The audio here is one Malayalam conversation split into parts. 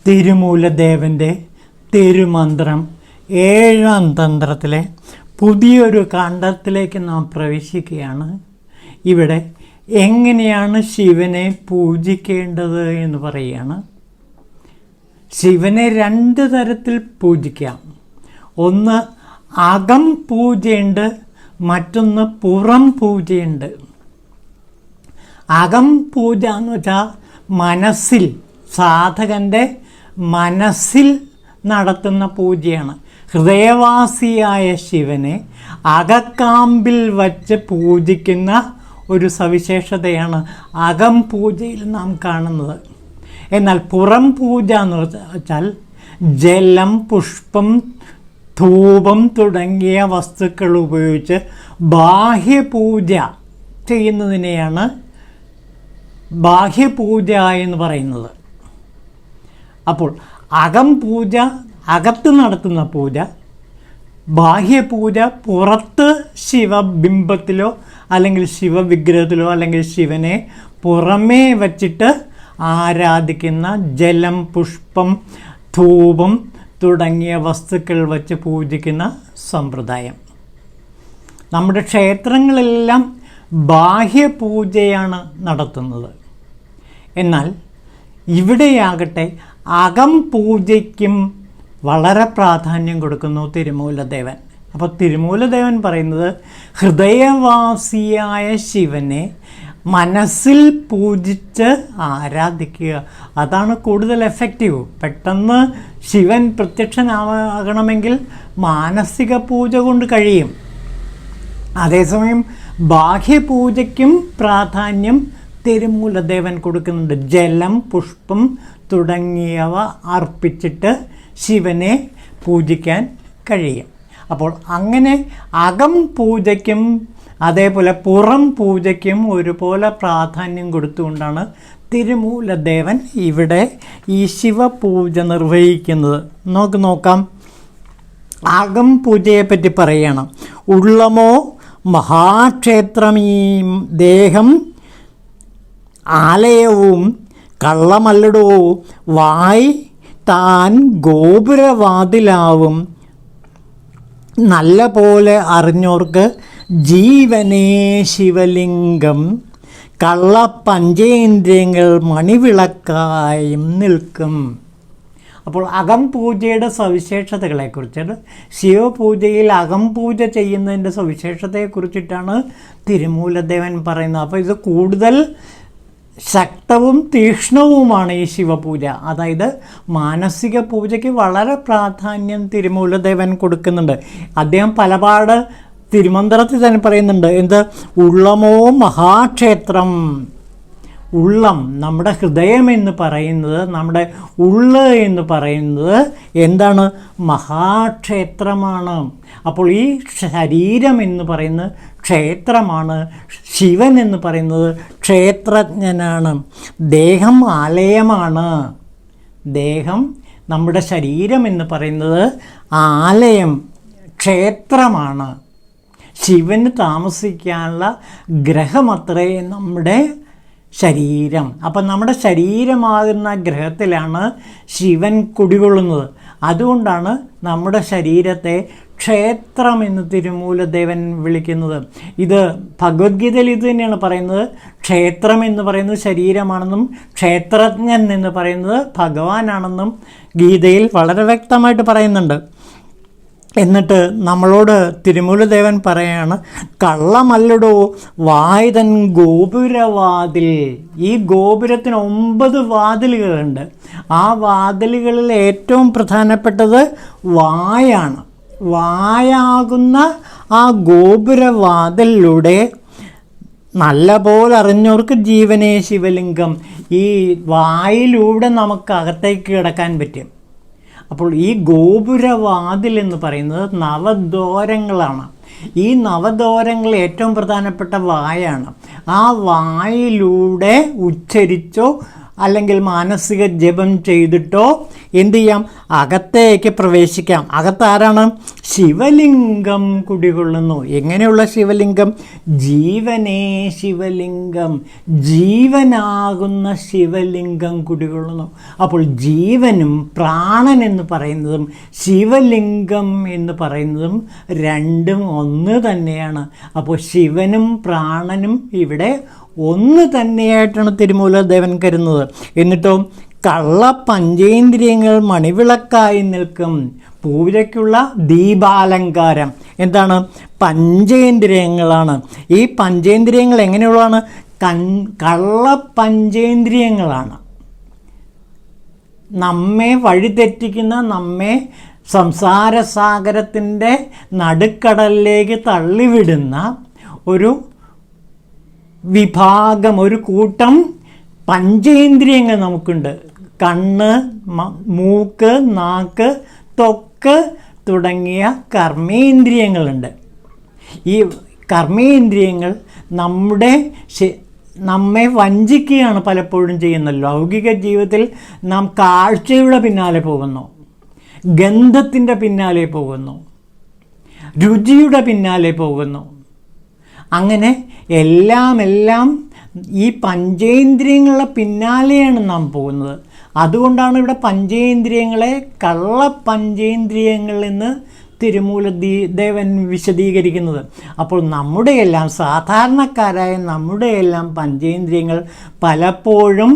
തിരുമൂലദേവൻ്റെ തിരുമന്ത്രം 7ാം തന്ത്രത്തിലെ പുതിയൊരു കാണ്ഡത്തിലേക്ക് നാം പ്രവേശിക്കുകയാണ്. ഇവിടെ എങ്ങനെയാണ് ശിവനെ പൂജിക്കേണ്ടത് എന്ന് പറയുകയാണ്. ശിവനെ 2 തരത്തിൽ പൂജിക്കാം. ഒന്ന് അകം പൂജയുണ്ട്, മറ്റൊന്ന് പുറം പൂജയുണ്ട്. അകം പൂജ എന്ന് വെച്ചാൽ മനസ്സിൽ, സാധകൻ്റെ മനസ്സിൽ നടത്തുന്ന പൂജയാണ്. ഹൃദയവാസിയായ ശിവനെ അകക്കാമ്പിൽ വച്ച് പൂജിക്കുന്ന ഒരു സവിശേഷതയാണ് അകം പൂജയിൽ നാം കാണുന്നത്. എന്നാൽ പുറം പൂജ എന്ന് വെച്ചാൽ ജലം, പുഷ്പം, ധൂപം തുടങ്ങിയ വസ്തുക്കൾ ഉപയോഗിച്ച് ബാഹ്യപൂജ ചെയ്യുന്നതിനെയാണ് ബാഹ്യപൂജ എന്ന് പറയുന്നത്. അപ്പോൾ അകം പൂജ, അകത്ത് നടത്തുന്ന പൂജ, ബാഹ്യപൂജ പുറത്ത് ശിവബിംബത്തിലോ അല്ലെങ്കിൽ ശിവവിഗ്രഹത്തിലോ അല്ലെങ്കിൽ ശിവനെ പുറമേ വച്ചിട്ട് ആരാധിക്കുന്ന ജലം, പുഷ്പം, ധൂപം തുടങ്ങിയ വസ്തുക്കൾ വച്ച് പൂജിക്കുന്ന സമ്പ്രദായം. നമ്മുടെ ക്ഷേത്രങ്ങളെല്ലാം ബാഹ്യപൂജയാണ് നടത്തുന്നത്. എന്നാൽ ഇവിടെയാകട്ടെ അകം പൂജയ്ക്കും വളരെ പ്രാധാന്യം കൊടുക്കുന്നു തിരുമൂലദേവൻ. അപ്പോൾ തിരുമൂലദേവൻ പറയുന്നത് ഹൃദയവാസിയായ ശിവനെ മനസ്സിൽ പൂജിച്ച് ആരാധിക്കുക, അതാണ് കൂടുതൽ എഫക്റ്റീവ്. പെട്ടെന്ന് ശിവൻ പ്രത്യക്ഷനാകണമെങ്കിൽ മാനസിക പൂജ കൊണ്ട് കഴിയും. അതേസമയം ബാഹ്യപൂജയ്ക്കും പ്രാധാന്യം തിരുമൂലദേവൻ കൊടുക്കുന്നുണ്ട്. ജലം, പുഷ്പം തുടങ്ങിയവ അർപ്പിച്ചിട്ട് ശിവനെ പൂജിക്കാൻ കഴിയും. അപ്പോൾ അങ്ങനെ അകം പൂജയ്ക്കും അതേപോലെ പുറം പൂജയ്ക്കും ഒരുപോലെ പ്രാധാന്യം കൊടുത്തുകൊണ്ടാണ് തിരുമൂലദേവൻ ഇവിടെ ഈ ശിവപൂജ നിർവഹിക്കുന്നത്. നോക്കാം. അകം പൂജയെപ്പറ്റി പറയണം. ഉള്ളമോ മഹാക്ഷേത്രമീ ദേഹം ആലയവും കള്ളമല്ലടോ വായ് താൻ ഗോപുരവാതിലാവും നല്ല പോലെ അറിഞ്ഞോർക്ക് ജീവനേ ശിവലിംഗം കള്ള പഞ്ചേന്ദ്രിയങ്ങൾ മണിവിളക്കായും നിൽക്കും. അപ്പോൾ അകം പൂജയുടെ സവിശേഷതകളെക്കുറിച്ചാണ്, ശിവപൂജയിൽ അകം പൂജ ചെയ്യുന്നതിൻ്റെ സവിശേഷതയെക്കുറിച്ചിട്ടാണ് തിരുമൂലദേവൻ പറയുന്നത്. അപ്പോൾ ഇത് കൂടുതൽ ശക്തവും തീക്ഷ്ണവുമാണ് ഈ ശിവപൂജ. അതായത് മാനസിക പൂജയ്ക്ക് വളരെ പ്രാധാന്യം തിരുമൂലദേവൻ കൊടുക്കുന്നുണ്ട്. അദ്ദേഹം പലപാട് തിരുമന്ത്രത്തിൽ തന്നെ പറയുന്നുണ്ട്. എന്ത്? ഉള്ളമോ മഹാക്ഷേത്രം. ഉള്ളം, നമ്മുടെ ഹൃദയം എന്ന് പറയുന്നത്, നമ്മുടെ ഉള്ള് എന്ന് പറയുന്നത് എന്താണ്? മഹാക്ഷേത്രമാണ്. അപ്പോൾ ഈ ശരീരം എന്ന് പറയുന്നത് ക്ഷേത്രമാണ്. ശിവൻ എന്ന് പറയുന്നത് ക്ഷേത്രജ്ഞനാണ്. ദേഹം ആലയമാണ്. ദേഹം, നമ്മുടെ ശരീരം എന്ന് പറയുന്നത് ആലയം, ക്ഷേത്രമാണ്. ശിവന് താമസിക്കാനുള്ള ഗ്രഹമത്രേ നമ്മുടെ ശരീരം. അപ്പം നമ്മുടെ ശരീരമാകുന്ന ഗ്രഹത്തിലാണ് ശിവൻ കുടികൊള്ളുന്നത്. അതുകൊണ്ടാണ് നമ്മുടെ ശരീരത്തെ ക്ഷേത്രം എന്ന് തിരുമൂലദേവൻ വിളിക്കുന്നത്. ഇത് ഭഗവത്ഗീതയിൽ ഇത് തന്നെയാണ് പറയുന്നത്. ക്ഷേത്രം എന്ന് പറയുന്നത് ശരീരമാണെന്നും ക്ഷേത്രജ്ഞൻ എന്ന് പറയുന്നത് ഭഗവാനാണെന്നും ഗീതയിൽ വളരെ വ്യക്തമായിട്ട് പറയുന്നുണ്ട്. എന്നിട്ട് നമ്മളോട് തിരുമൂലദേവൻ പറയാണ്, കള്ളമല്ലടോ വായുതൻ ഗോപുരവാതിൽ. ഈ ഗോപുരത്തിന് 9 വാതിലുകളുണ്ട്. ആ വാതിലുകളിൽ ഏറ്റവും പ്രധാനപ്പെട്ടത് വായാണ്. വായാകുന്ന ആ ഗോപുരവാതിലൂടെ നല്ല പോലെ അറിഞ്ഞവർക്ക് ജീവനേ ശിവലിംഗം. ഈ വായിലൂടെ നമുക്ക് അകത്തേക്ക് കിടക്കാൻ പറ്റും. അപ്പോൾ ഈ ഗോപുരവാതിൽ എന്ന് പറയുന്നത് നവദ്വാരങ്ങളാണ്. ഈ നവദ്വാരങ്ങൾ ഏറ്റവും പ്രധാനപ്പെട്ട വായാണ്. ആ വായിലൂടെ ഉച്ചരിച്ചോ അല്ലെങ്കിൽ മാനസിക ജപം ചെയ്തിട്ടോ എന്തു ചെയ്യാം? അകത്തേക്ക് പ്രവേശിക്കാം. അകത്താരാണ്? ശിവലിംഗം കുടികൊള്ളുന്നു. എങ്ങനെയുള്ള ശിവലിംഗം? ജീവനേ ശിവലിംഗം, ജീവനാകുന്ന ശിവലിംഗം കുടികൊള്ളുന്നു. അപ്പോൾ ജീവനും പ്രാണൻ എന്ന് പറയുന്നതും ശിവലിംഗം എന്ന് പറയുന്നതും രണ്ടും ഒന്ന് തന്നെയാണ്. അപ്പോൾ ശിവനും പ്രാണനും ഇവിടെ ഒന്ന് തന്നെയായിട്ടാണ് തിരുമൂലദേവൻ കരുതുന്നത്. എന്നിട്ടോ കള്ള പഞ്ചേന്ദ്രിയങ്ങൾ മണിവിളക്കായി നിൽക്കും. പൂജയ്ക്കുള്ള ദീപാലങ്കാരം എന്താണ്? പഞ്ചേന്ദ്രിയങ്ങളാണ്. ഈ പഞ്ചേന്ദ്രിയങ്ങൾ എങ്ങനെയുള്ളതാണ്? കള്ള പഞ്ചേന്ദ്രിയങ്ങളാണ്. നമ്മെ വഴിതെറ്റിക്കുന്ന, നമ്മെ സംസാരസാഗരത്തിൻ്റെ നടുക്കടലിലേക്ക് തള്ളിവിടുന്ന ഒരു വിഭാഗം, ഒരു കൂട്ടം പഞ്ചേന്ദ്രിയങ്ങൾ നമുക്കുണ്ട്. കണ്ണ്, മൂക്ക്, നാക്ക്, ത്വക്ക് തുടങ്ങിയ കർമ്മേന്ദ്രിയങ്ങളുണ്ട്. ഈ കർമ്മേന്ദ്രിയങ്ങൾ നമ്മെ വഞ്ചിക്കുകയാണ് പലപ്പോഴും ചെയ്യുന്നത്. ലൗകിക ജീവിതത്തിൽ നാം കാഴ്ചയുടെ പിന്നാലെ പോകുന്നു, ഗന്ധത്തിൻ്റെ പിന്നാലെ പോകുന്നു, രുചിയുടെ പിന്നാലെ പോകുന്നു. അങ്ങനെ എല്ലാം ഈ പഞ്ചേന്ദ്രിയങ്ങളുടെ പിന്നാലെയാണ് നാം പോകുന്നത്. അതുകൊണ്ടാണ് ഇവിടെ പഞ്ചേന്ദ്രിയങ്ങളെ കള്ള പഞ്ചേന്ദ്രിയങ്ങൾ എന്ന് തിരുമൂലദേവൻ വിശദീകരിക്കുന്നത്. അപ്പോൾ നമ്മുടെയെല്ലാം സാധാരണക്കാരായ നമ്മുടെയെല്ലാം പഞ്ചേന്ദ്രിയങ്ങൾ പലപ്പോഴും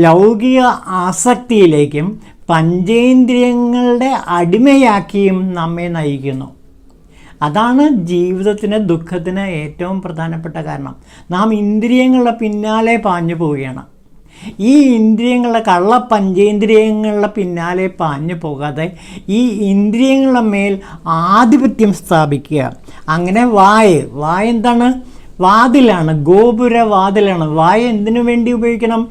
ലൗകിക ആസക്തിയിലേക്കും പഞ്ചേന്ദ്രിയങ്ങളുടെ അടിമയാക്കിയും നമ്മെ നയിക്കുന്നു. അതാണ് ജീവിതത്തിന്, ദുഃഖത്തിന് ഏറ്റവും പ്രധാനപ്പെട്ട കാരണം. നാം ഇന്ദ്രിയങ്ങളുടെ പിന്നാലെ പാഞ്ഞു പോവുകയാണ്. ഈ ഇന്ദ്രിയങ്ങളുടെ കള്ള പഞ്ചേന്ദ്രിയങ്ങളുടെ പിന്നാലെ പാഞ്ഞു പോകാതെ ഈ ഇന്ദ്രിയങ്ങളുടെ മേൽ ആധിപത്യം സ്ഥാപിക്കുക. അങ്ങനെ വായ എന്താണ്? വാതിലാണ്, ഗോപുര വാതിലാണ്. വായ എന്തിനു വേണ്ടി ഉപയോഗിക്കണം?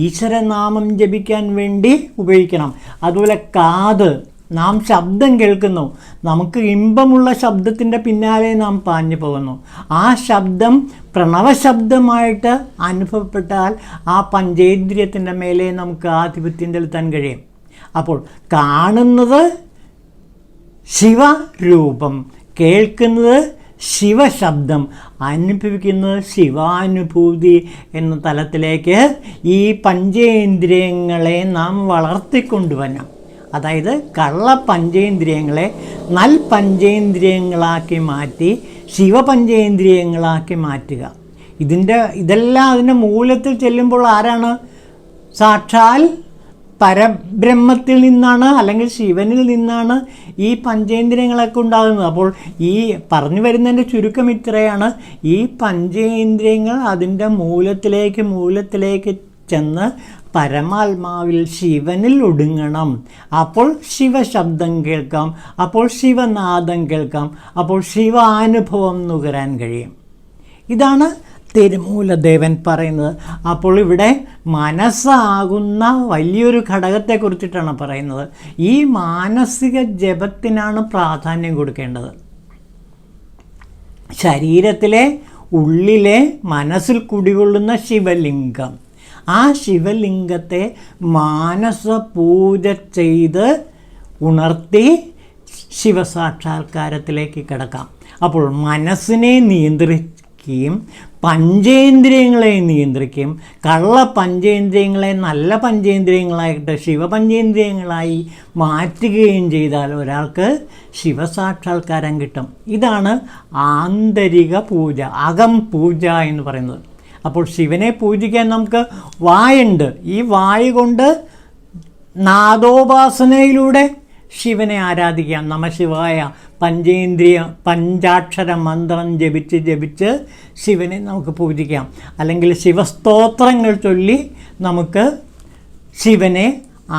ഈശ്വരനാമം ജപിക്കാൻ വേണ്ടി ഉപയോഗിക്കണം. അതുപോലെ കാത്, നാം ശബ്ദം കേൾക്കുന്നു, നമുക്ക് ഇമ്പമുള്ള ശബ്ദത്തിൻ്റെ പിന്നാലെ നാം പാഞ്ഞു പോകുന്നു. ആ ശബ്ദം പ്രണവശബ്ദമായിട്ട് അനുഭവപ്പെട്ടാൽ ആ പഞ്ചേന്ദ്രിയത്തിൻ്റെ മേലെ നമുക്ക് ആധിപത്യം ചെലുത്താൻ കഴിയും. അപ്പോൾ കാണുന്നത് ശിവരൂപം, കേൾക്കുന്നത് ശിവശബ്ദം, അനുഭവിക്കുന്നത് ശിവാനുഭൂതി എന്ന തലത്തിലേക്ക് ഈ പഞ്ചേന്ദ്രിയങ്ങളെ നാം വളർത്തിക്കൊണ്ടുവരണം. അതായത് കള്ള പഞ്ചേന്ദ്രിയങ്ങളെ പഞ്ചേന്ദ്രിയങ്ങളാക്കി മാറ്റി ശിവപഞ്ചേന്ദ്രിയങ്ങളാക്കി മാറ്റുക. ഇതെല്ലാം അതിൻ്റെ മൂലത്തിൽ ചെല്ലുമ്പോൾ ആരാണ്? സാക്ഷാൽ പരബ്രഹ്മത്തിൽ നിന്നാണ്, അല്ലെങ്കിൽ ശിവനിൽ നിന്നാണ് ഈ പഞ്ചേന്ദ്രിയങ്ങളൊക്കെ ഉണ്ടാകുന്നത്. അപ്പോൾ ഈ പറഞ്ഞു വരുന്നതിൻ്റെ ചുരുക്കം ഇത്രയാണ്. ഈ പഞ്ചേന്ദ്രിയങ്ങൾ അതിൻ്റെ മൂലത്തിലേക്ക് ചെന്ന് പരമാത്മാവിൽ ശിവനിൽ ഒടുങ്ങണം. അപ്പോൾ ശിവശബ്ദം കേൾക്കാം, അപ്പോൾ ശിവനാദം കേൾക്കാം, അപ്പോൾ ശിവാനുഭവം നുകരാൻ കഴിയും. ഇതാണ് തിരുമൂലദേവൻ പറയുന്നത്. അപ്പോൾ ഇവിടെ മനസ്സാകുന്ന വലിയൊരു ഘടകത്തെക്കുറിച്ചിട്ടാണ് പറയുന്നത്. ഈ മാനസിക ജപത്തിനാണ് പ്രാധാന്യം കൊടുക്കേണ്ടത്. ശരീരത്തിലെ ഉള്ളിലെ മനസ്സിൽ കുടികൊള്ളുന്ന ശിവലിംഗം, ആ ശിവലിംഗത്തെ മാനസപൂജ ചെയ്ത് ഉണർത്തി ശിവസാക്ഷാത്കാരത്തിലേക്ക് കിടക്കാം. അപ്പോൾ മനസ്സിനെ നിയന്ത്രിക്കുകയും പഞ്ചേന്ദ്രിയങ്ങളെ നിയന്ത്രിക്കുകയും കള്ള പഞ്ചേന്ദ്രിയങ്ങളെ നല്ല പഞ്ചേന്ദ്രിയങ്ങളായിട്ട് ശിവപഞ്ചേന്ദ്രിയങ്ങളായി മാറ്റുകയും ചെയ്താൽ ഒരാൾക്ക് ശിവസാക്ഷാത്കാരം കിട്ടും. ഇതാണ് ആന്തരിക പൂജ, അകം പൂജ എന്ന് പറയുന്നത്. അപ്പോൾ ശിവനെ പൂജിക്കാൻ നമുക്ക് വായുണ്ട്. ഈ വായു കൊണ്ട് നാദോപാസനയിലൂടെ ശിവനെ ആരാധിക്കാം. നമഃശിവായ പഞ്ചാക്ഷര മന്ത്രം ജപിച്ച് ശിവനെ നമുക്ക് പൂജിക്കാം. അല്ലെങ്കിൽ ശിവസ്തോത്രങ്ങൾ ചൊല്ലി നമുക്ക് ശിവനെ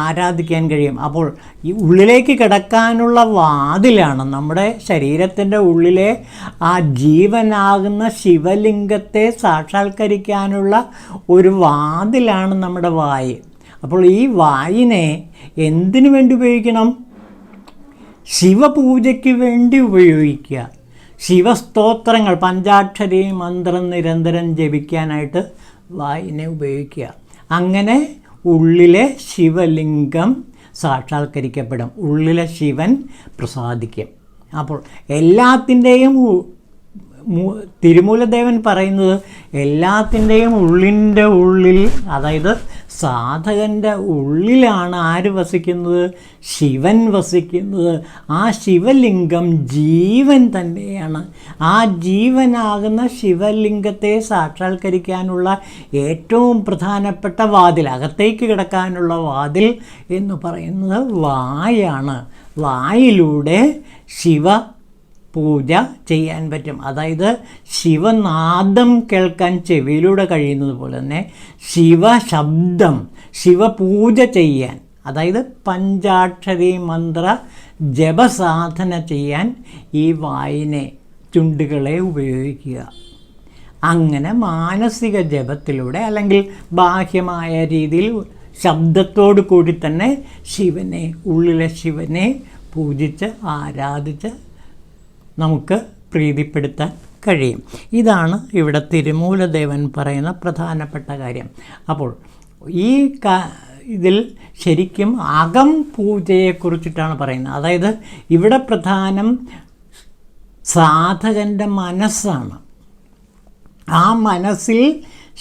ആരാധിക്കാൻ കഴിയും. അപ്പോൾ ഈ ഉള്ളിലേക്ക് കിടക്കാനുള്ള വാതിലാണ്, നമ്മുടെ ശരീരത്തിൻ്റെ ഉള്ളിലെ ആ ജീവനാകുന്ന ശിവലിംഗത്തെ സാക്ഷാത്കരിക്കാനുള്ള ഒരു വാതിലാണ് നമ്മുടെ വായ്. അപ്പോൾ ഈ വായിനെ എന്തിനു വേണ്ടി ഉപയോഗിക്കണം? ശിവപൂജയ്ക്ക് വേണ്ടി ഉപയോഗിക്കുക. ശിവസ്തോത്രങ്ങൾ, പഞ്ചാക്ഷരി മന്ത്രം നിരന്തരം ജപിക്കാനായിട്ട് വായിനെ ഉപയോഗിക്കുക. അങ്ങനെ ഉള്ളിലെ ശിവലിംഗം സാക്ഷാത്കരിക്കപ്പെടും, ഉള്ളിലെ ശിവൻ പ്രസാദിക്കും. അപ്പോൾ എല്ലാത്തിൻ്റെയും തിരുമൂലദേവൻ പറയുന്നത് എല്ലാത്തിൻ്റെയും ഉള്ളിൻ്റെ ഉള്ളിൽ, അതായത് സാധകൻ്റെ ഉള്ളിലാണ് ആര് വസിക്കുന്നത്? ശിവൻ വസിക്കുന്നത്. ആ ശിവലിംഗം ജീവൻ തന്നെയാണ്. ആ ജീവനാകുന്ന ശിവലിംഗത്തെ സാക്ഷാത്കരിക്കാനുള്ള ഏറ്റവും പ്രധാനപ്പെട്ട വാതിൽ, അകത്തേക്ക് കിടക്കാനുള്ള വാതിൽ എന്ന് പറയുന്നത് വായാണ്. വായിലൂടെ ശിവ പൂജ ചെയ്യാൻ പറ്റും. അതായത് ശിവനാദം കേൾക്കാൻ ചെവിയിലൂടെ കഴിയുന്നത് പോലെ തന്നെ ശിവശബ്ദം, ശിവപൂജ ചെയ്യാൻ, അതായത് പഞ്ചാക്ഷരി മന്ത്ര ജപസാധന ചെയ്യാൻ ഈ വായിനെ, ചുണ്ടുകളെ ഉപയോഗിക്കുക. അങ്ങനെ മാനസിക ജപത്തിലൂടെ അല്ലെങ്കിൽ ബാഹ്യമായ രീതിയിൽ ശബ്ദത്തോടു കൂടി തന്നെ ശിവനെ, ഉള്ളിലെ ശിവനെ പൂജിച്ച് ആരാധിച്ച് നമുക്ക് പ്രീതിപ്പെടുത്താൻ കഴിയും. ഇതാണ് ഇവിടെ തിരുമൂലദേവൻ പറയുന്ന പ്രധാനപ്പെട്ട കാര്യം. അപ്പോൾ ഈ ഇതിൽ ശരിക്കും അകം പൂജയെക്കുറിച്ചിട്ടാണ് പറയുന്നത്. അതായത് ഇവിടെ പ്രധാനം സാധകൻ്റെ മനസ്സാണ്. ആ മനസ്സിൽ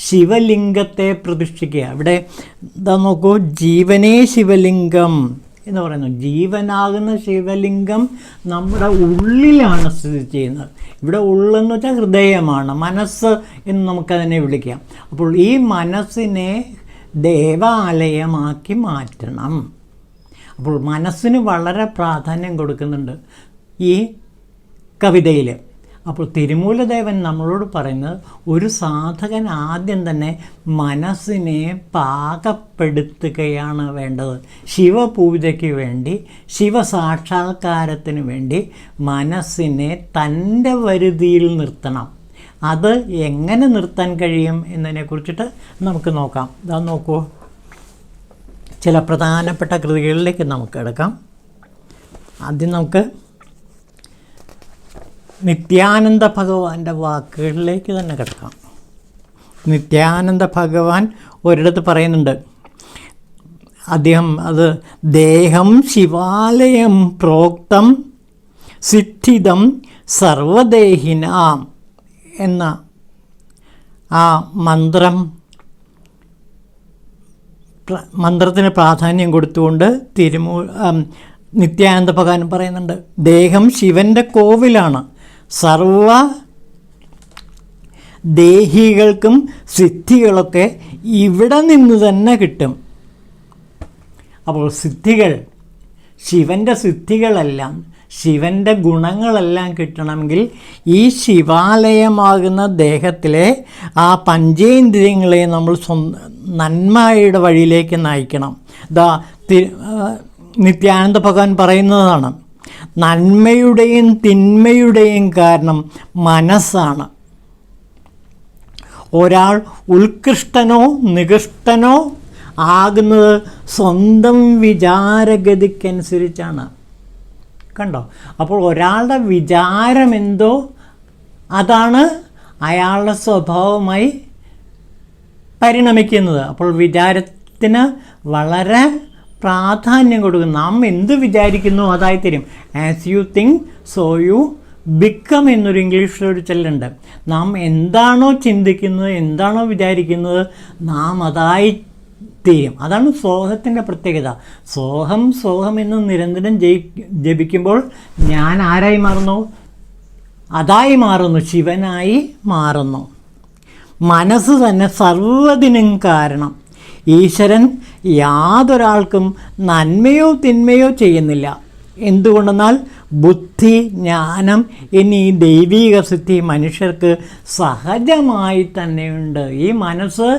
ശിവലിംഗത്തെ പ്രതിഷ്ഠിക്കുക. ഇവിടെ എന്താ നോക്കൂ, ജീവനേ ശിവലിംഗം എന്ന് പറയുന്നു. ജീവനാകുന്ന ശിവലിംഗം നമ്മുടെ ഉള്ളിലാണ് സ്ഥിതി ചെയ്യുന്നത്. ഇവിടെ ഉള്ളെന്ന് വെച്ചാൽ ഹൃദയമാണ്, മനസ്സ് എന്ന് നമുക്കതിനെ വിളിക്കാം. അപ്പോൾ ഈ മനസ്സിനെ ദേവാലയമാക്കി മാറ്റണം. അപ്പോൾ മനസ്സിന് വളരെ പ്രാധാന്യം കൊടുക്കുന്നുണ്ട് ഈ കവിതയിൽ. അപ്പോൾ തിരുമൂലദേവൻ നമ്മളോട് പറയുന്നത്, ഒരു സാധകൻ ആദ്യം തന്നെ മനസ്സിനെ പാകപ്പെടുത്തുകയാണ് വേണ്ടത്. ശിവപൂജയ്ക്ക് വേണ്ടി, ശിവസാക്ഷാത്കാരത്തിന് വേണ്ടി മനസ്സിനെ തൻ്റെ വരുതിയിൽ നിർത്തണം. അത് എങ്ങനെ നിർത്താൻ കഴിയും എന്നതിനെക്കുറിച്ചിട്ട് നമുക്ക് നോക്കാം. ഇതാ നോക്കൂ, ചില പ്രധാനപ്പെട്ട കൃതികളിലേക്ക് നമുക്ക് കിടക്കാം. ആദ്യം നമുക്ക് നിത്യാനന്ദ ഭഗവാന്റെ വാക്കുകളിലേക്ക് തന്നെ കിടക്കാം. നിത്യാനന്ദ ഭഗവാൻ ഒരിടത്ത് പറയുന്നുണ്ട്, അദ്ദേഹം അത് ദേഹം ശിവാലയം പ്രോക്തം സിദ്ധിതം സർവദേഹിനാം എന്ന ആ മന്ത്രത്തിന് പ്രാധാന്യം കൊടുത്തുകൊണ്ട് നിത്യാനന്ദ ഭഗവാൻ പറയുന്നുണ്ട്, ദേഹം ശിവൻ്റെ കോവിലാണ്, സർവ ദേഹികൾക്കും സിദ്ധികളൊക്കെ ഇവിടെ നിന്ന് തന്നെ കിട്ടും. അപ്പോൾ സിദ്ധികൾ, ശിവൻ്റെ സിദ്ധികളെല്ലാം, ശിവൻ്റെ ഗുണങ്ങളെല്ലാം കിട്ടണമെങ്കിൽ ഈ ശിവാലയമാകുന്ന ദേഹത്തിലെ ആ പഞ്ചേന്ദ്രിയങ്ങളെ നമ്മൾ നന്മയുടെ വഴിയിലേക്ക് നയിക്കണം. നിത്യാനന്ദ ഭഗവാൻ പറയുന്നതാണ്, നന്മയുടെയും തിന്മയുടെയും കാരണം മനസ്സാണ്. ഒരാൾ ഉത്കൃഷ്ടനോ നികൃഷ്ടനോ ആകുന്നത് സ്വന്തം വിചാരഗതിക്കനുസരിച്ചാണ്. കണ്ടോ? അപ്പോൾ ഒരാളുടെ വിചാരമെന്തോ അതാണ് അയാളുടെ സ്വഭാവമായി പരിണമിക്കുന്നത്. അപ്പോൾ വിചാരത്തിന് വളരെ പ്രാധാന്യം കൊടുക്കും. നാം എന്ത് വിചാരിക്കുന്നു അതായിത്തീരും. As you think so you become എന്നൊരു ഇംഗ്ലീഷിലൊരു ചൊല്ലുണ്ട്. നാം എന്താണോ ചിന്തിക്കുന്നത്, എന്താണോ വിചാരിക്കുന്നത്, നാം അതായി തീരും. അതാണ് സോഹത്തിൻ്റെ പ്രത്യേകത. സോഹം സോഹം എന്ന് നിരന്തരം ജപിക്കുമ്പോൾ ഞാൻ ആരായി മാറുന്നു? അതായി മാറുന്നു, ശിവനായി മാറുന്നു. മനസ്സ് തന്നെ സർവ്വതിനും കാരണം. ഈശ്വരൻ യാതൊരാൾക്കും നന്മയോ തിന്മയോ ചെയ്യുന്നില്ല. എന്തുകൊണ്ടെന്നാൽ ബുദ്ധി, ജ്ഞാനം എന്നീ ദൈവീക സിദ്ധി മനുഷ്യർക്ക് സഹജമായി തന്നെയുണ്ട്. ഈ മനസ്സ്,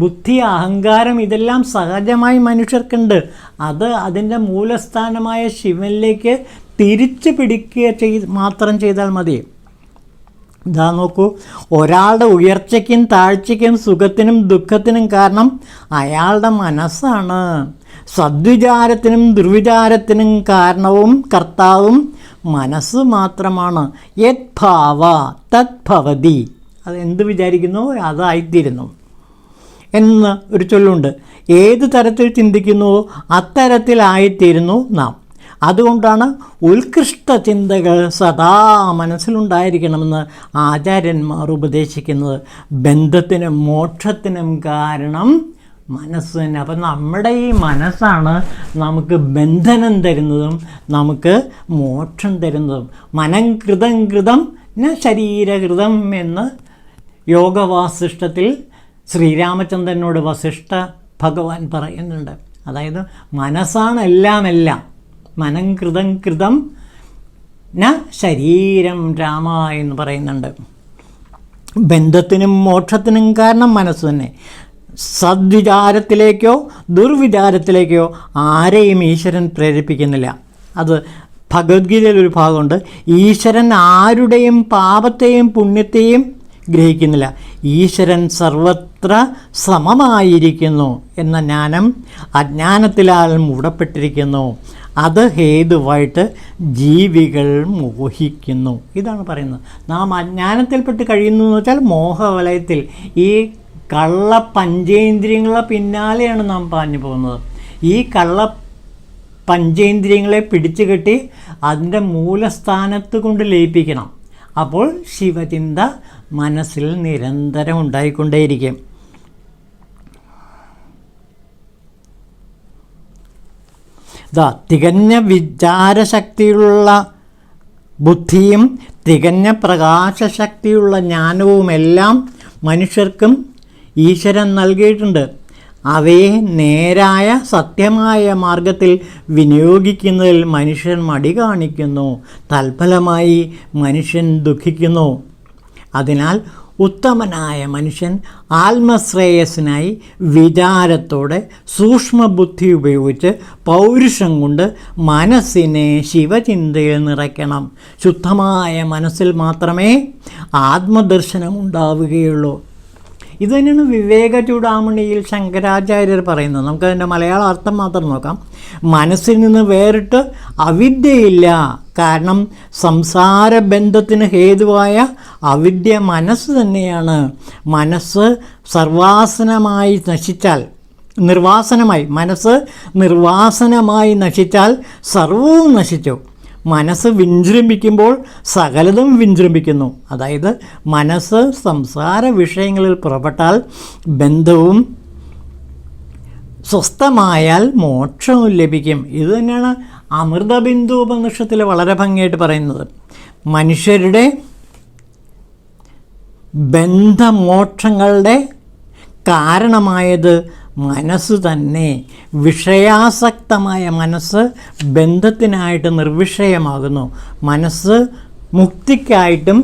ബുദ്ധി, അഹങ്കാരം ഇതെല്ലാം സഹജമായി മനുഷ്യർക്കുണ്ട്. അത് അതിൻ്റെ മൂലസ്ഥാനമായ ശിവനിലേക്ക് തിരിച്ചു പിടിക്കുക മാത്രം ചെയ്താൽ മതി. ഇതാ നോക്കൂ, ഒരാളുടെ ഉയർച്ചയ്ക്കും താഴ്ചയ്ക്കും സുഖത്തിനും ദുഃഖത്തിനും കാരണം അയാളുടെ മനസ്സാണ്. സദ്വിചാരത്തിനും ദുർവിചാരത്തിനും കാരണവും കർത്താവും മനസ്സ് മാത്രമാണ്. യത് ഭാവ തത് ഭവതി. അത് എന്ത് വിചാരിക്കുന്നു അതായിത്തീരുന്നു. എന്ന് ഒരു ചൊല്ലുണ്ട്. ഏത് തരത്തിൽ ചിന്തിക്കുന്നുവോ അത്തരത്തിലായിത്തീരുന്നു നാം. അതുകൊണ്ടാണ് ഉത്കൃഷ്ട ചിന്തകൾ സദാ മനസ്സിലുണ്ടായിരിക്കണമെന്ന് ആചാര്യന്മാർ ഉപദേശിക്കുന്നത്. ബന്ധത്തിനും മോക്ഷത്തിനും കാരണം മനസ്സ് തന്നെ. അപ്പം നമ്മുടെ ഈ മനസ്സാണ് നമുക്ക് ബന്ധനം തരുന്നതും നമുക്ക് മോക്ഷം തരുന്നതും. മനം കൃതം കൃതം ന ശരീരകൃതം എന്ന് യോഗവാസിഷ്ഠത്തിൽ ശ്രീരാമചന്ദ്രനോട് വസിഷ്ഠ ഭഗവാൻ പറയുന്നുണ്ട്. അതായത് മനസ്സാണ് എല്ലാം. മനം കൃതം കൃതം ന ശരീരം രാമ എന്ന് പറയുന്നുണ്ട്. ബന്ധത്തിനും മോക്ഷത്തിനും കാരണം മനസ്സ് തന്നെ. സദ്വിചാരത്തിലേക്കോ ദുർവിചാരത്തിലേക്കോ ആരെയും ഈശ്വരൻ പ്രേരിപ്പിക്കുന്നില്ല. അത് ഭഗവത്ഗീതയിൽ ഒരു ഭാഗമുണ്ട്, ഈശ്വരൻ ആരുടെയും പാപത്തെയും പുണ്യത്തെയും ഗ്രഹിക്കുന്നില്ല. ഈശ്വരൻ സർവത്ര സമമായിരിക്കുന്നു എന്ന ജ്ഞാനം അജ്ഞാനത്തിലാൽ മൂടപ്പെട്ടിരിക്കുന്നു. അത് ഹേതുവായിട്ട് ജീവികൾ മോഹിക്കുന്നു. ഇതാണ് പറയുന്നത്. നാം അജ്ഞാനത്തിൽപ്പെട്ട് കഴിയുന്നു എന്ന് വെച്ചാൽ മോഹവലയത്തിൽ ഈ കള്ള പഞ്ചേന്ദ്രിയങ്ങളെ പിന്നാലെയാണ് നാം പാഞ്ഞു പോകുന്നത്. ഈ കള്ള പഞ്ചേന്ദ്രിയങ്ങളെ പിടിച്ചു കെട്ടി അതിൻ്റെ മൂലസ്ഥാനത്ത് കൊണ്ട് ലയിപ്പിക്കണം. അപ്പോൾ ശിവചിന്ത മനസ്സിൽ നിരന്തരം ഉണ്ടായിക്കൊണ്ടേയിരിക്കും. തികഞ്ഞ വിചാരശക്തിയുള്ള ബുദ്ധിയും തികഞ്ഞ പ്രകാശശക്തിയുള്ള ജ്ഞാനവുമെല്ലാം മനുഷ്യർക്കും ഈശ്വരൻ നൽകിയിട്ടുണ്ട്. അവയെ നേരായ സത്യമായ മാർഗത്തിൽ വിനിയോഗിക്കുന്നതിൽ മനുഷ്യൻ മടി കാണിക്കുന്നു. തൽഫലമായി മനുഷ്യൻ ദുഃഖിക്കുന്നു. അതിനാൽ ഉത്തമനായ മനുഷ്യൻ ആത്മശ്രേയസ്സിനായി വിചാരത്തോടെ സൂക്ഷ്മബുദ്ധി ഉപയോഗിച്ച് പൗരുഷം കൊണ്ട് മനസ്സിനെ ശിവചിന്തയിൽ നിറയ്ക്കണം. ശുദ്ധമായ മനസ്സിൽ മാത്രമേ ആത്മദർശനം ഉണ്ടാവുകയുള്ളൂ. ഇത് തന്നെയാണ് വിവേക ചൂടാമണിയിൽ ശങ്കരാചാര്യർ പറയുന്നത്. നമുക്കതിൻ്റെ മലയാള അർത്ഥം മാത്രം നോക്കാം. മനസ്സിൽ നിന്ന് വേറിട്ട് അവിദ്യയില്ല. കാരണം സംസാര ബന്ധത്തിന് ഹേതുവായ അവിദ്യ മനസ്സ് തന്നെയാണ്. മനസ്സ് നിർവാസനമായി നശിച്ചാൽ സർവവും നശിച്ചു. മനസ്സ് വിജൃംഭിക്കുമ്പോൾ സകലതും വിജൃംഭിക്കുന്നു. അതായത് മനസ്സ് സംസാര വിഷയങ്ങളിൽ പുറപ്പെട്ടാൽ ബന്ധവും സ്വസ്ഥമായാൽ മോക്ഷവും ലഭിക്കും. ഇത് തന്നെയാണ് അമൃതബിന്ദു ഉപനിഷത്തിൽ വളരെ ഭംഗിയായിട്ട് പറയുന്നത്. മനുഷ്യരുടെ ബന്ധമോക്ഷങ്ങളുടെ കാരണമായത് മനസ്സ് തന്നെ. വിഷയാസക്തമായ മനസ്സ് ബന്ധത്തിനായിട്ട് നിർവിഷയമാകുന്നു. മനസ്സ് മുക്തിക്കായിട്ടും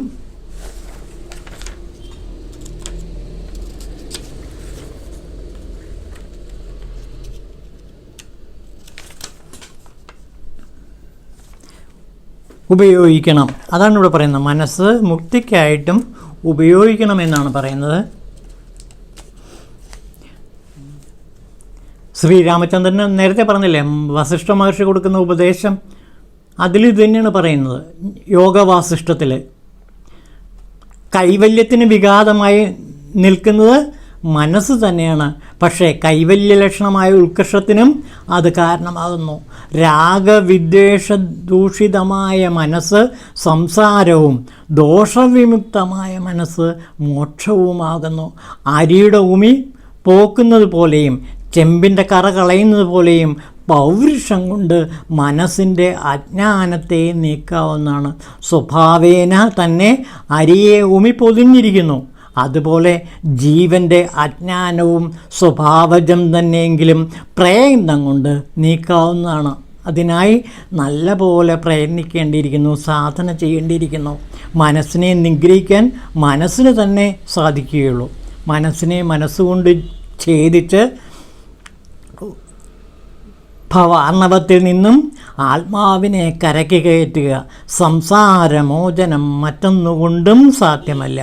ഉപയോഗിക്കണം. അതാണ് ഇവിടെ പറയുന്നത്. മനസ്സ് മുക്തിക്കായിട്ടും ഉപയോഗിക്കണമെന്നാണ് പറയുന്നത്. ശ്രീരാമചന്ദ്രന് നേരത്തെ പറഞ്ഞില്ലേ വസിഷ്ഠ മഹർഷി കൊടുക്കുന്ന ഉപദേശം, അതിലിത് തന്നെയാണ് പറയുന്നത്. യോഗവാസിഷ്ഠത്തിൽ കൈവല്യത്തിന് വിഘാതമായി നിൽക്കുന്നത് മനസ്സ് തന്നെയാണ്. പക്ഷേ കൈവല്യലക്ഷണമായ ഉത്കർഷത്തിനും അത് കാരണമാകുന്നു. രാഗവിദ്വേഷ ദൂഷിതമായ മനസ്സ് സംസാരവും ദോഷവിമുക്തമായ മനസ്സ് മോക്ഷവുമാകുന്നു. അരിയുടെ ഉമി പോക്കുന്നത് പോലെയും ചെമ്പിൻ്റെ കറ കളയുന്നത് പോലെയും പൗരുഷം കൊണ്ട് മനസ്സിൻ്റെ അജ്ഞാനത്തെ നീക്കാവുന്നതാണ്. സ്വഭാവേന തന്നെ അരിയെ ഉമി പൊതിഞ്ഞിരിക്കുന്നു. അതുപോലെ ജീവൻ്റെ അജ്ഞാനവും സ്വഭാവജം തന്നെയെങ്കിലും പ്രയത്നം കൊണ്ട് നീക്കാവുന്നതാണ്. അതിനായി നല്ല പോലെ പ്രയത്നിക്കേണ്ടിയിരിക്കുന്നു, സാധന ചെയ്യേണ്ടിയിരിക്കുന്നു. മനസ്സിനെ നിഗ്രഹിക്കാൻ മനസ്സിന് തന്നെ സാധിക്കുകയുള്ളൂ. മനസ്സിനെ മനസ്സുകൊണ്ട് ഛേദിച്ച് ഭവാർണവത്തിൽ നിന്നും ആത്മാവിനെ കരയ്ക്ക് കയറ്റുക. സംസാരമോചനം മറ്റൊന്നുകൊണ്ടും സാധ്യമല്ല.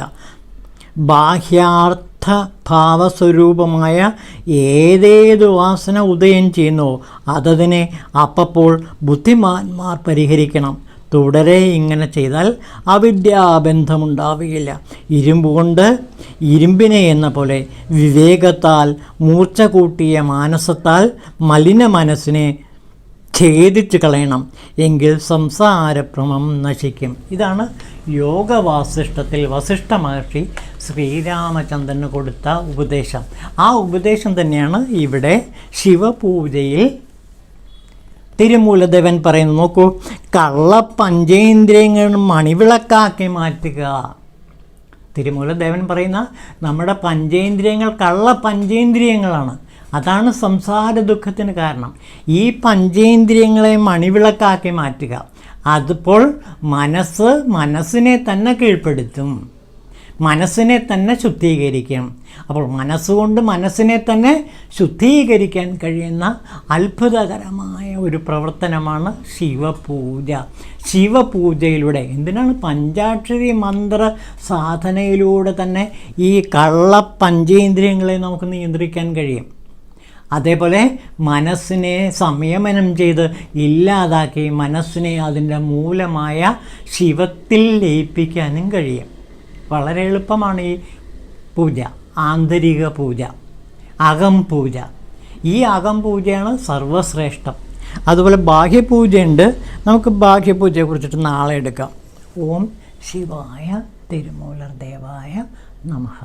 ബാഹ്യാർത്ഥ ഭാവസ്വരൂപമായ ഏതേതു വാസന ഉദയം ചെയ്യുന്നുവോ അതതിനെ അപ്പോൾ ബുദ്ധിമാന്മാർ പരിഹരിക്കണം. തുടരെ ഇങ്ങനെ ചെയ്താൽ അവിദ്യാബന്ധമുണ്ടാവുകയില്ല. ഇരുമ്പ് കൊണ്ട് ഇരുമ്പിനെ എന്ന പോലെ വിവേകത്താൽ മൂർച്ച കൂട്ടിയ മാനസത്താൽ മലിന മനസ്സിനെ ഛേദിച്ചു കളയണം, എങ്കിൽ സംസാരഭ്രമം നശിക്കും. ഇതാണ് യോഗവാസിഷ്ഠത്തിൽ വസിഷ്ഠ മഹർഷി ശ്രീരാമചന്ദ്രന് കൊടുത്ത ഉപദേശം. ആ ഉപദേശം തന്നെയാണ് ഇവിടെ ശിവപൂജയിൽ തിരുമൂലദേവൻ പറയുന്നു. നോക്കൂ, കള്ള പഞ്ചേന്ദ്രിയങ്ങൾ മണിവിളക്കാക്കി മാറ്റുക. തിരുമൂലദേവൻ പറയുന്ന നമ്മുടെ പഞ്ചേന്ദ്രിയങ്ങൾ കള്ള പഞ്ചേന്ദ്രിയങ്ങളാണ്. അതാണ് സംസാര ദുഃഖത്തിന് കാരണം. ഈ പഞ്ചേന്ദ്രിയങ്ങളെ മണിവിളക്കാക്കി മാറ്റുക. അതിപ്പോൾ മനസ്സിനെ തന്നെ കീഴ്പ്പെടുത്തും, മനസ്സിനെ തന്നെ ശുദ്ധീകരിക്കും. അപ്പോൾ മനസ്സുകൊണ്ട് മനസ്സിനെ തന്നെ ശുദ്ധീകരിക്കാൻ കഴിയുന്ന അത്ഭുതകരമായ ഒരു പ്രവർത്തനമാണ് ശിവപൂജ. ശിവപൂജയിലൂടെ എന്തിനാണ് പഞ്ചാക്ഷരി മന്ത്ര സാധനയിലൂടെ തന്നെ ഈ കള്ള പഞ്ചേന്ദ്രിയങ്ങളെ നമുക്ക് നിയന്ത്രിക്കാൻ കഴിയും. അതേപോലെ മനസ്സിനെ സംയമനം ചെയ്ത് ഇല്ലാതാക്കി മനസ്സിനെ അതിൻ്റെ മൂലമായ ശിവത്തിൽ ലയിപ്പിക്കാനും കഴിയും. വളരെ എളുപ്പമാണ് ഈ പൂജ, ആന്തരിക പൂജ, അകം പൂജ. ഈ അകം പൂജയാണ് സർവശ്രേഷ്ഠം. അതുപോലെ ബാഹ്യപൂജയുണ്ട്. നമുക്ക് ബാഹ്യപൂജയെ കുറിച്ചിട്ട് നാളെ എടുക്കാം. ഓം ശിവായ തിരുമൂലർ ദേവായ നമഃ.